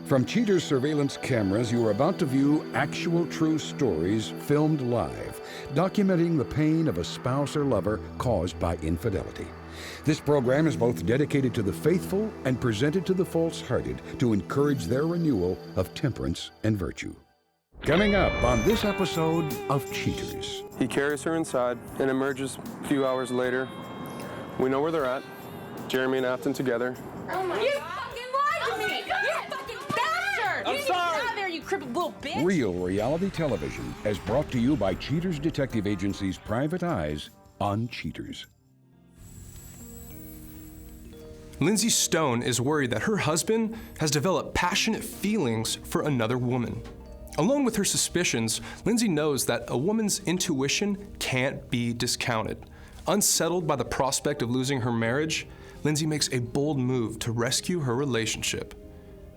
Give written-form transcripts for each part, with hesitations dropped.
From Cheater's surveillance cameras, you are about to view actual true stories filmed live, documenting the pain of a spouse or lover caused by infidelity. This program is both dedicated to the faithful and presented to the false-hearted to encourage their renewal of temperance and virtue. Coming up on this episode of Cheaters. He carries her inside and emerges a few hours later. We know where they're at. Jeremy and Afton together. Oh my God. Fucking lied to me! You fucking bastard! I'm you sorry. Get out of there, you crippled little bitch! Real reality television is brought to you by Cheaters Detective Agency's Private Eyes on Cheaters. Lindsey Stone is worried that her husband has developed passionate feelings for another woman. Alone with her suspicions, Lindsey knows that a woman's intuition can't be discounted. Unsettled by the prospect of losing her marriage, Lindsey makes a bold move to rescue her relationship.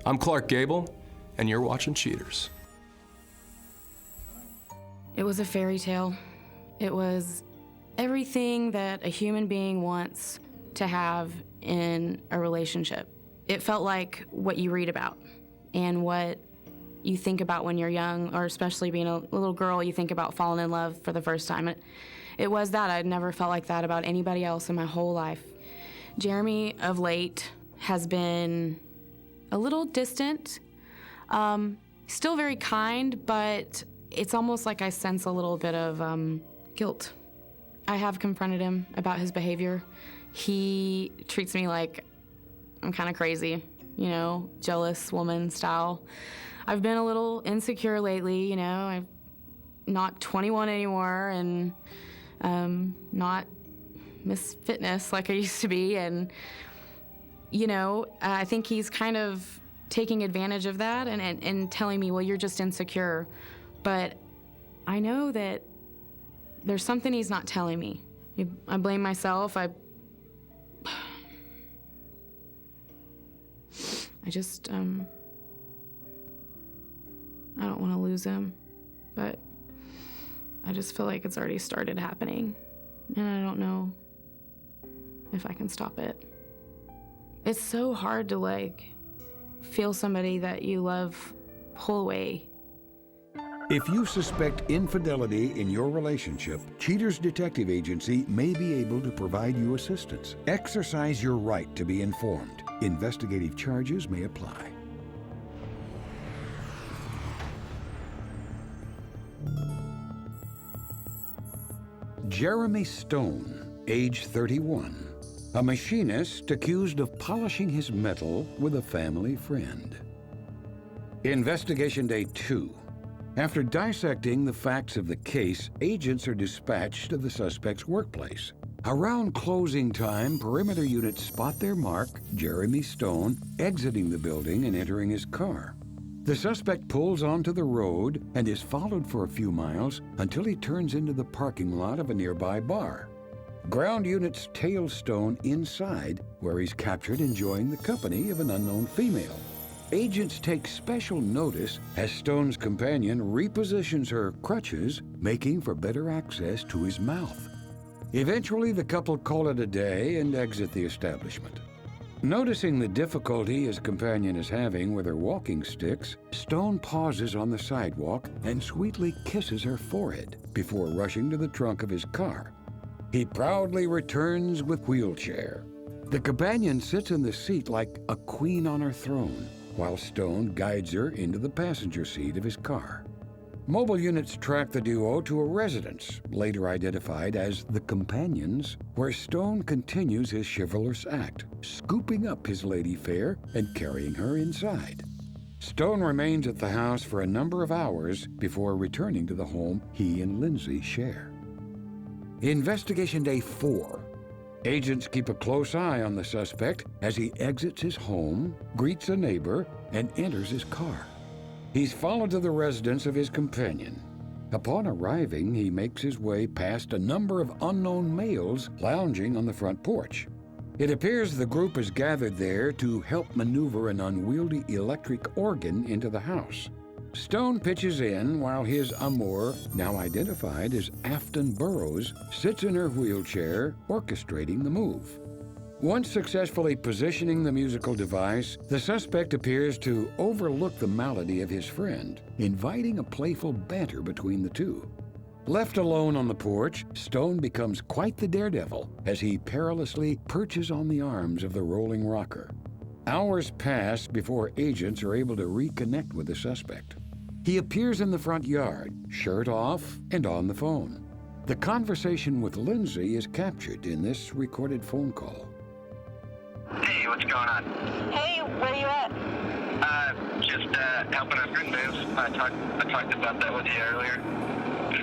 I'm Clark Gable, and you're watching Cheaters. It was a fairy tale. It was everything that a human being wants to have in a relationship. It felt like what you read about and what you think about when you're young, or especially being a little girl, you think about falling in love for the first time. It was that. I'd never felt like that about anybody else in my whole life. Jeremy, of late, has been a little distant, still very kind, but it's almost like I sense a little bit of guilt. I have confronted him about his behavior. He treats me like I'm kind of crazy, you know, jealous woman style. I've been a little insecure lately, you know. I'm not 21 anymore and not Miss Fitness like I used to be. And, you know, I think he's kind of taking advantage of that and telling me, well, you're just insecure. But I know that there's something he's not telling me. I blame myself. I just, I don't want to lose him, but I just feel like it's already started happening, and I don't know if I can stop it. It's so hard to, like, feel somebody that you love pull away. If you suspect infidelity in your relationship, Cheaters Detective Agency may be able to provide you assistance. Exercise your right to be informed. Investigative charges may apply. Jeremy Stone, age 31, a machinist accused of polishing his metal with a family friend. Investigation Day 2. After dissecting the facts of the case, agents are dispatched to the suspect's workplace. Around closing time, perimeter units spot their mark, Jeremy Stone, exiting the building and entering his car. The suspect pulls onto the road and is followed for a few miles until he turns into the parking lot of a nearby bar. Ground units tail Stone inside, where he's captured enjoying the company of an unknown female. Agents take special notice as Stone's companion repositions her crutches, making for better access to his mouth. Eventually, the couple call it a day and exit the establishment. Noticing the difficulty his companion is having with her walking sticks, Stone pauses on the sidewalk and sweetly kisses her forehead before rushing to the trunk of his car. He proudly returns with wheelchair. The companion sits in the seat like a queen on her throne, while Stone guides her into the passenger seat of his car. Mobile units track the duo to a residence, later identified as the Companions, where Stone continues his chivalrous act, scooping up his lady fair and carrying her inside. Stone remains at the house for a number of hours before returning to the home he and Lindsay share. Investigation Day 4. Agents keep a close eye on the suspect as he exits his home, greets a neighbor, and enters his car. He's followed to the residence of his companion. Upon arriving, he makes his way past a number of unknown males lounging on the front porch. It appears the group is gathered there to help maneuver an unwieldy electric organ into the house. Stone pitches in while his amour, now identified as Afton Burrows, sits in her wheelchair, orchestrating the move. Once successfully positioning the musical device, the suspect appears to overlook the malady of his friend, inviting a playful banter between the two. Left alone on the porch, Stone becomes quite the daredevil as he perilously perches on the arms of the rolling rocker. Hours pass before agents are able to reconnect with the suspect. He appears in the front yard, shirt off and on the phone. The conversation with Lindsay is captured in this recorded phone call. Hey, what's going on? Hey, where you at? Just helping a friend move. I talked about that with you earlier.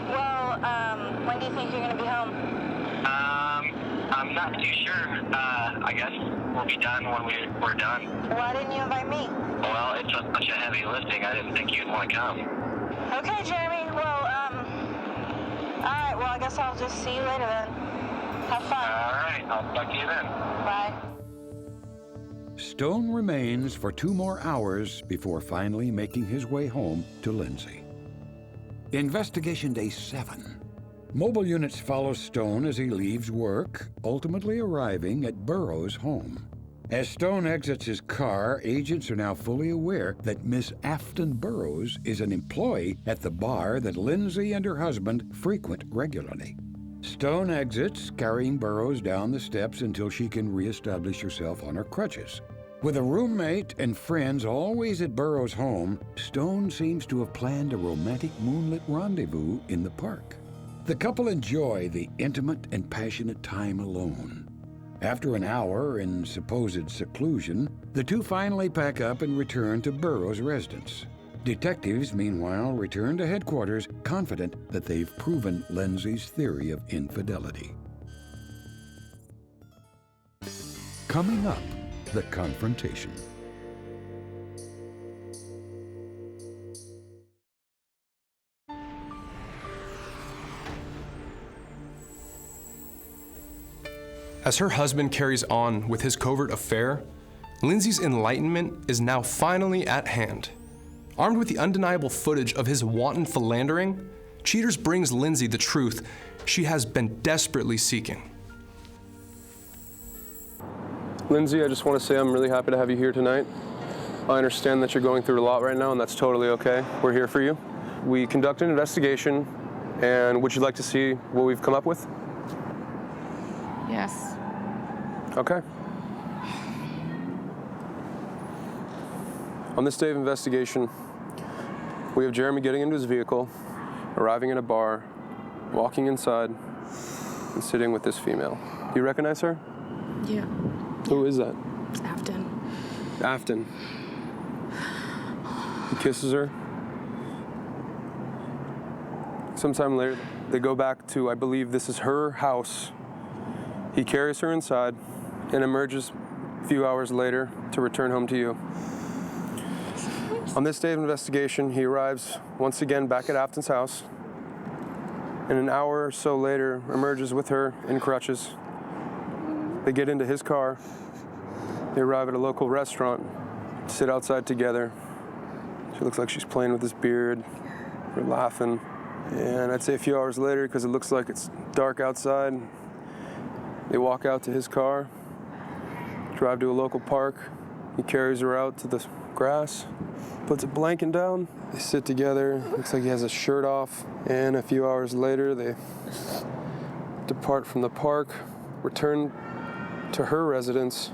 Well, when do you think you're gonna be home? I'm not too sure. I guess we'll be done when we're done. Why didn't you invite me? Well, it's such a heavy lifting. I didn't think you'd want to come. Okay, Jeremy. Well, alright, well, I guess I'll just see you later then. Have fun. All right, I'll talk to you then. Bye. Stone remains for 2 more hours before finally making his way home to Lindsay. Investigation Day 7. Mobile units follow Stone as he leaves work, ultimately arriving at Burroughs' home. As Stone exits his car, agents are now fully aware that Miss Afton Burroughs is an employee at the bar that Lindsay and her husband frequent regularly. Stone exits, carrying Burroughs down the steps until she can reestablish herself on her crutches. With a roommate and friends always at Burroughs' home, Stone seems to have planned a romantic moonlit rendezvous in the park. The couple enjoy the intimate and passionate time alone. After an hour in supposed seclusion, the two finally pack up and return to Burroughs' residence. Detectives, meanwhile, return to headquarters, confident that they've proven Lindsay's theory of infidelity. Coming up, the confrontation. As her husband carries on with his covert affair, Lindsay's enlightenment is now finally at hand. Armed with the undeniable footage of his wanton philandering, Cheaters brings Lindsay the truth she has been desperately seeking. Lindsay, I just want to say I'm really happy to have you here tonight. I understand that you're going through a lot right now, and that's totally okay. We're here for you. We conduct an investigation, and would you like to see what we've come up with? Yes. Okay. On this day of investigation, we have Jeremy getting into his vehicle, arriving at a bar, walking inside, and sitting with this female. Do you recognize her? Yeah. Who is that? It's Afton. Afton. He kisses her. Sometime later, they go back to, I believe this is her house. He carries her inside and emerges a few hours later to return home to you. On this day of investigation, he arrives once again back at Afton's house, and an hour or so later emerges with her in crutches. They get into his car. They arrive at a local restaurant, sit outside together. She looks like she's playing with his beard. They're laughing. And I'd say a few hours later, because it looks like it's dark outside, they walk out to his car, drive to a local park. He carries her out to the grass, puts a blanket down. They sit together. Looks like he has his shirt off. And a few hours later, they depart from the park, return to her residence,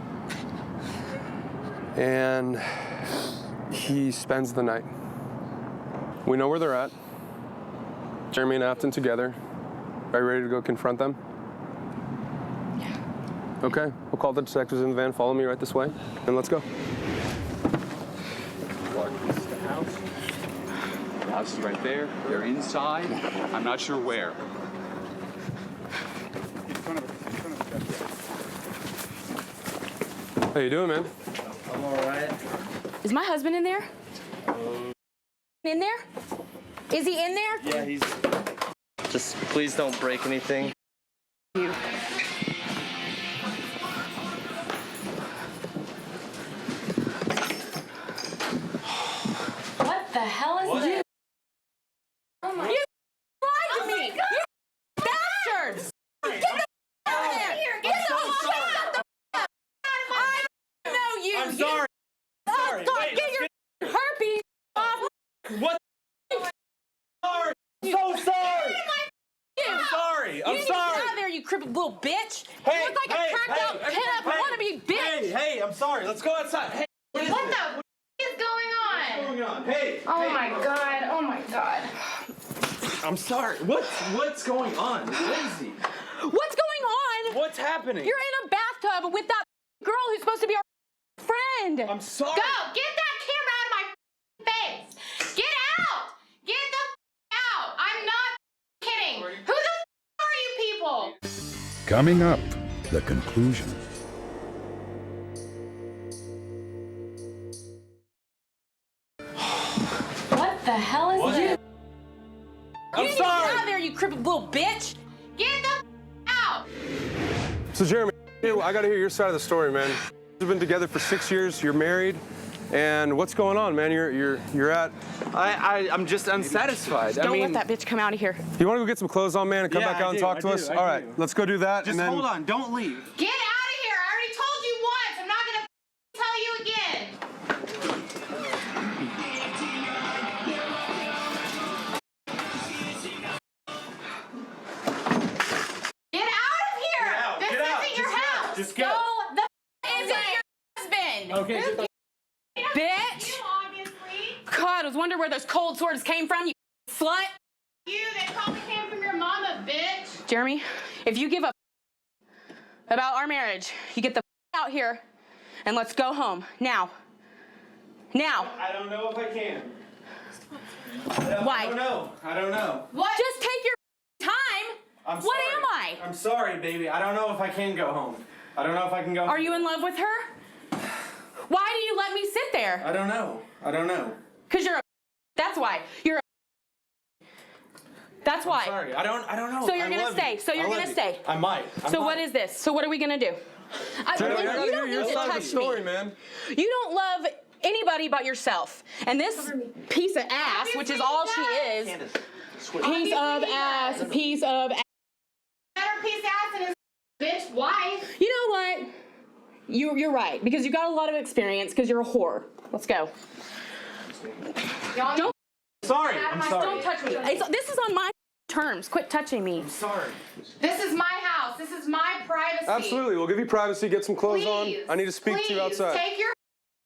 and he spends the night. We know where they're at. Jeremy and Afton together. Are you ready to go confront them? Yeah. Okay, we'll call the detectives in the van. Follow me right this way, and let's go. The house is right there. They're inside. I'm not sure where. How you doing, man? I'm all right. Is my husband in there? In there? Is he in there? Yeah, he's... Just please don't break anything. What the hell is this? Oh my! You lied to me! You bastards! Get the out of here! Get the fuck out! I'm sorry. Oh, God, Wait, get your herpes off. What? Sorry. I'm so sorry. I'm sorry. You I'm need to get sorry. out of there, you crippled little bitch. Hey, you look like a cracked out pin-up wannabe bitch. Hey, I'm sorry. Let's go outside. Hey, What the f is going on? what's going on? Hey. Oh my god, oh my god. I'm sorry. What's going on, Lindsay? What's going on? What's happening? You're in a bathtub with that girl who's supposed to be our friend. I'm sorry. Go! Get that camera out of my face! Get out! Get the out! I'm not kidding! Who the are you people? Coming up, the conclusion. What the hell is this? I'm You need to sorry. get out of there, you crippled little bitch. Get the out! So Jeremy, I gotta hear your side of the story, man. You've been together for 6 years, you're married, and what's going on, man? You're at... I'm just unsatisfied. Don't let that bitch come out of here. You wanna go get some clothes on, man, and come Yeah, back out I and do, talk I to do, us? I All right, do. let's go do that, Just and then... hold on, don't leave. Get out of here! I already told you once! I'm not gonna tell you again! Get out of here! Get out, This get out, isn't your just go, house! just go. No, the isn't your husband! Okay. Bitch. You, obviously. God, I was wondering where those cold swords came from, you slut. You, they probably came from your mama, bitch! Jeremy, if you give a about our marriage, you get the out here and let's go home. Now. Now. I don't know if I can. Why? I don't know. What? Just take your time. I'm What sorry. am I? I'm sorry, baby. I don't know if I can go home. I don't know if I can go home. Are you in love with her? Why do you let me sit there? I don't know. Because you're a that's why. You're a that's why. Sorry. I don't know. So you're I gonna love stay. you. So you're I love gonna you. stay. I might. So what is this? So what are we gonna do? Jeremy, I you gotta hear don't your need to side of the touch story, me. man. You don't love anybody but yourself. And this piece of ass, which is all she is, piece of ass, piece of ass. Better piece of ass than his bitch wife. You know what? You're right, because you got a lot of experience, because you're a whore. Let's go. Y'all Don't, Sorry. I'm sorry. don't touch me. This is on my terms. Quit touching me. Sorry. This is my house. This is my privacy. Absolutely, we'll give you privacy, get some clothes Please, on. I need to speak to you outside. Take your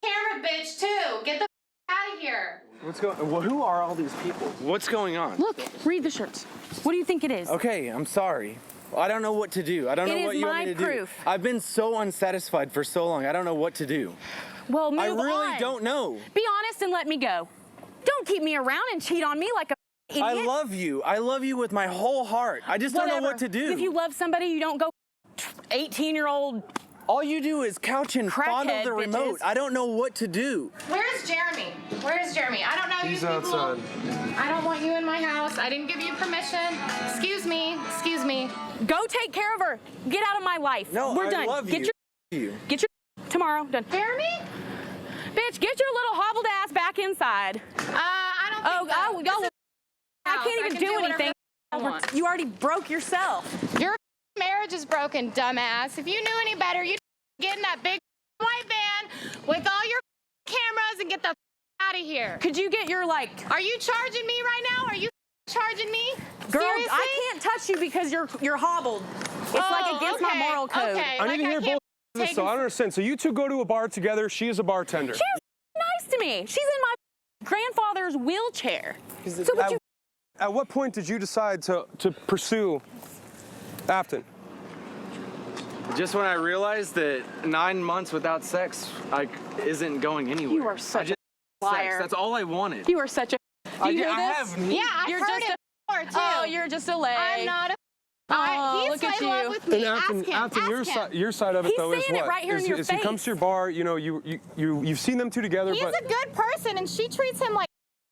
camera, bitch, too. Get the out of here. What's going? Well, who are all these people? What's going on? Look, read the shirts. What do you think it is? Okay, I'm sorry. I don't know what to do. I don't know It what is you want my me to proof. do. I've been so unsatisfied for so long. I don't know what to do. Well, move I on. really don't know. Be honest and let me go. Don't keep me around and cheat on me like a idiot. I love you. I love you with my whole heart. I just don't know what to do. If you love somebody, you don't go 18-year-old. All you do is couch and fondle Crackhead, the remote. bitches. I don't know what to do. Where's Jeremy? Where's Jeremy? I don't know He's you people. outside. I don't want you in my house. I didn't give you permission. Excuse me. Excuse me. Go take care of her. Get out of my life. No, We're I done. love Get you. your tomorrow done. Jeremy? Bitch, get your little hobbled ass back inside. I don't think so. Y'all. This is I house. can't I even can do whatever anything. I want. You already broke yourself. Your marriage is broken, dumbass. If you knew any better, you'd get in that big white van with all your cameras and get the out of here. Could you get your Are you charging me right now? Are you charging me? girl? Seriously? I can't touch you because you're hobbled. It's like against my moral code. Okay. I need to hear both of this, take so I don't understand. So you two go to a bar together, she is a bartender. She was nice to me. She's in my grandfather's wheelchair. So would you? At what point did you decide to pursue Afton? Just when I realized that 9 months without sex isn't going anywhere. You are such a liar. Sex. That's all I wanted. You are such a. Do you hear I this? have. Yeah, I've You're heard just it before, too. Oh, you're just a leg. I'm not a... Oh, he's look at in love you. with me. And Afton, your side of it He's though is saying it what? right here in your Is he comes to your bar, you know, you've seen them two together, He's but a good person, and she treats him like...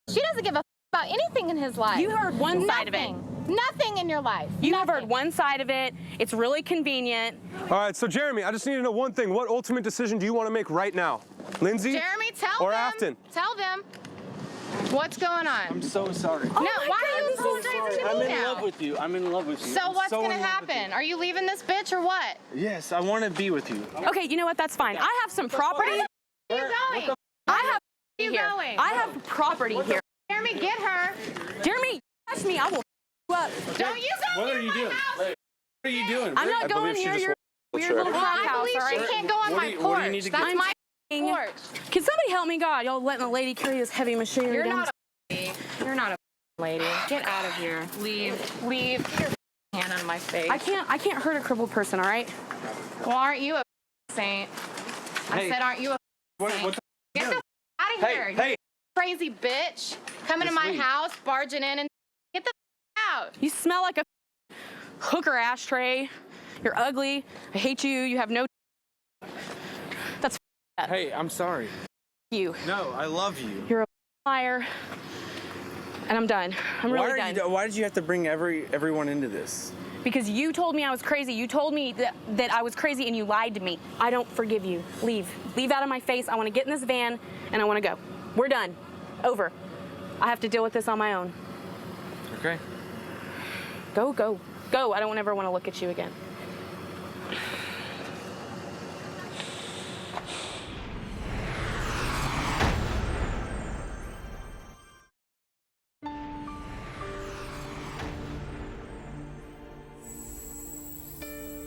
She doesn't give a about anything in his life. You heard one side of it. Nothing in your life. You have heard one side of it. It's really convenient. all right. So Jeremy, I just need to know one thing. What ultimate decision do you want to make right now, Lindsay? Jeremy, tell or them. Afton? Tell them what's going on. I'm so sorry. No, why are you apologizing to I'm me in now? love with you. I'm in love with you. So I'm what's so gonna in love with happen? Are you leaving this bitch or what? you. Yes, I want to be with you. Okay, you know what? That's fine. I have some property. Where are you going? I have Where are you here. going? I have property here. Jeremy, get her. Jeremy, touch me. I will you up. Don't you go What near are you my doing? house. What are you doing? I'm not I going believe she near just your weird little Well, crack I house, believe all she right? can't go on What my do you porch. need to That's get- my porch. Can somebody help me, God? Y'all letting a lady carry this heavy machinery You're down? not a lady. You're not a lady. Get out of here. Leave. Get your hand on my face. I can't hurt a crippled person, all right? Well, aren't you a saint? I Hey. said, aren't you a saint? What Get the out of here. Hey, You crazy bitch. Coming to my leave. house, barging in, and get the out. You smell like a hooker ashtray. You're ugly. I hate you. You have no. That's hey, I'm sorry. you. No, I love you. You're a liar. And I'm done. I'm really done. Why did you have to bring everyone into this? Because you told me I was crazy. You told me that I was crazy and you lied to me. I don't forgive you. Leave. Leave out of my face. I want to get in this van and I want to go. We're done. Over. I have to deal with this on my own. Okay. Go, go, go. I don't ever want to look at you again.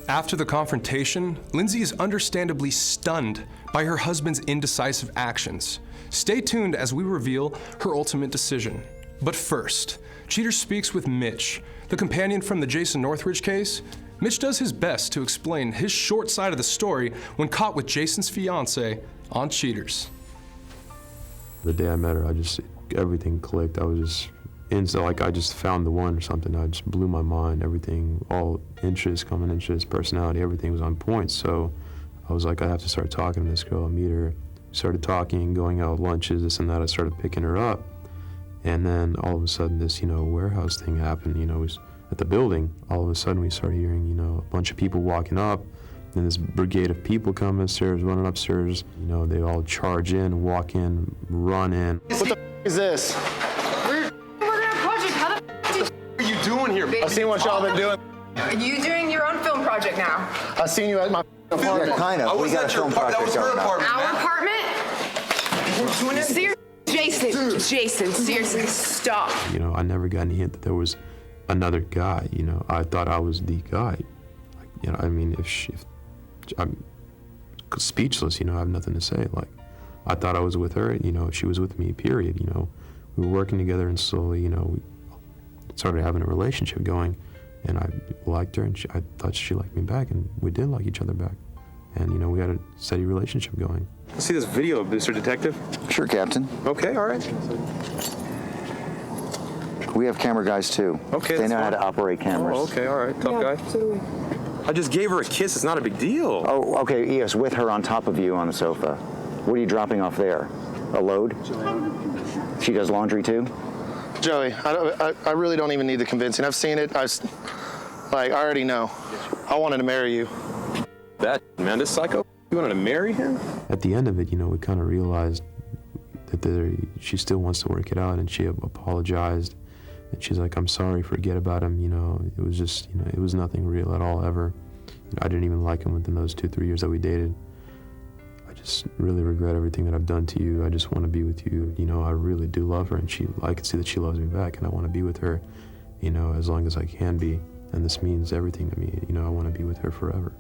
After the confrontation, Lindsay is understandably stunned by her husband's indecisive actions. Stay tuned as we reveal her ultimate decision. But first, Cheater speaks with Mitch, the companion from the Jason Northridge case. Mitch does his best to explain his short side of the story when caught with Jason's fiance on Cheaters. The day I met her, everything clicked. I was just instant, like I just found the one or something. I just blew my mind. Everything, all interests, common interests, personality, everything was on point. So I was like, I have to start talking to this girl. I meet her, started talking, going out lunches, this and that. I started picking her up. And then all of a sudden this, warehouse thing happened, it was at the building. All of a sudden we started hearing, a bunch of people walking up. Then this brigade of people come upstairs, running upstairs. They all charge in, walk in, run in. What the is this? We're gonna project. How the What are you doing here? I've seen what y'all been doing. are you doing your own film project now? I've seen you at my apartment. Yeah, kind of. We got a film project going on. Our apartment? Seriously, Jason, seriously, stop. I never got any hint that there was another guy. I thought I was the guy. If I'm speechless, I have nothing to say. Like, I thought I was with her, she was with me, period. We were working together and slowly, we started having a relationship going, and I liked her and I thought she liked me back, and we did like each other back. And, we had a steady relationship going. Let's see this video, Mr. Detective. Sure, Captain. Okay, all right. We have camera guys too. Okay, They that's know how fine. to operate cameras. Oh, okay, all right, tough guy. I just gave her a kiss. It's not a big deal. Oh, okay, yes, with her on top of you on the sofa. What are you dropping off there? A load? She does laundry too? Joey, I really don't even need the convincing. I've seen it. I already know. I wanted to marry you. That man, this psycho. You wanted to marry him? At the end of it, we kind of realized that she still wants to work it out, and she apologized. And she's like, I'm sorry, forget about him. It was just, it was nothing real at all, ever. I didn't even like him within those 2-3 years that we dated. I just really regret everything that I've done to you. I just want to be with you. I really do love her, and I can see that she loves me back, and I want to be with her, as long as I can be. And this means everything to me. I want to be with her forever.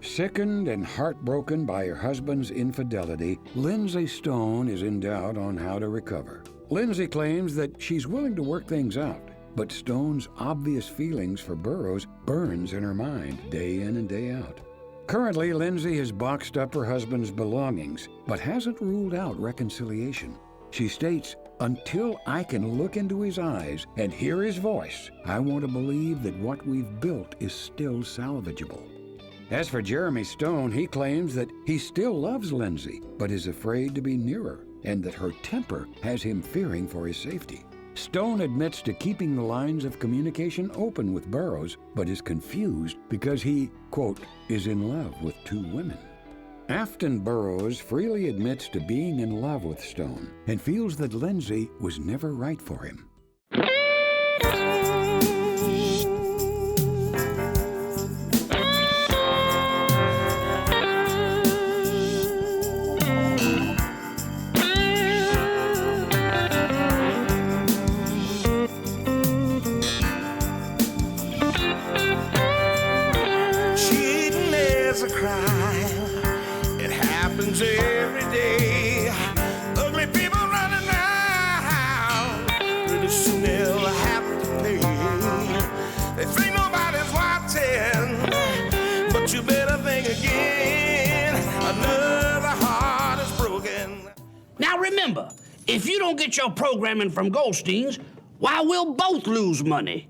Sickened and heartbroken by her husband's infidelity, Lindsay Stone is in doubt on how to recover. Lindsay claims that she's willing to work things out, but Stone's obvious feelings for Burroughs burns in her mind day in and day out. Currently, Lindsay has boxed up her husband's belongings, but hasn't ruled out reconciliation. She states, "Until I can look into his eyes and hear his voice, I want to believe that what we've built is still salvageable." As for Jeremy Stone, he claims that he still loves Lindsay, but is afraid to be near her, and that her temper has him fearing for his safety. Stone admits to keeping the lines of communication open with Burroughs, but is confused because he, quote, is in love with 2 women. Afton Burroughs freely admits to being in love with Stone and feels that Lindsay was never right for him. remember, if you don't get your programming from Goldstein's, why, we'll both lose money.